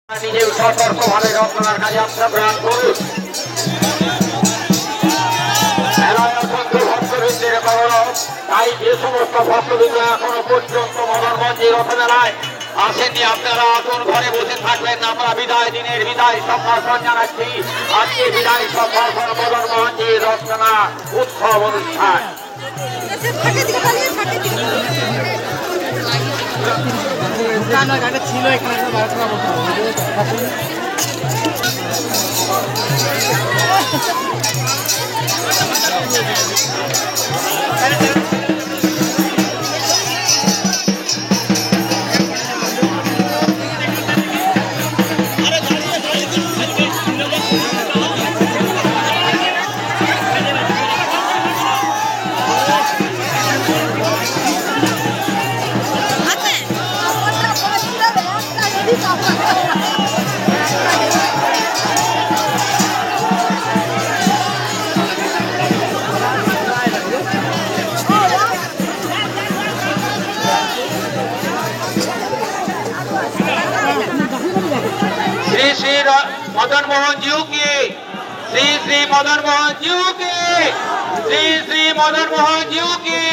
নিজেও সতর্কভাবে রচনার কাজে আত্মপ্রাণ করুন। তাই যে সমস্ত ভক্তবৃন্দ এখনো পর্যন্ত মদন মঞ্চে রথমেলায় আসেননি, আপনারা আসুন, ঘরে বসে থাকবেন। আমরা বিদায় দিনের বিদায় সম্ভাষণ জানাচ্ছি। আজকে বিদায় সম্ভাষণ মদন মঞ্চে রচনা উৎসব অনুষ্ঠান। ছিল এখানে श्री श्री मदन मोहन जी की, श्री श्री मदन मोहन जी की, श्री श्री मदन मोहन जी की,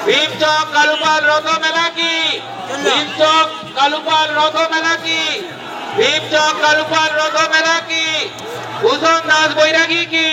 भीम चौक कालूपाल रथ मेला की, भीम चौक कालूपाल रथ मेला की, भीम चौक कालूपाल रथ मेला की, भूषण दास बैरागी की।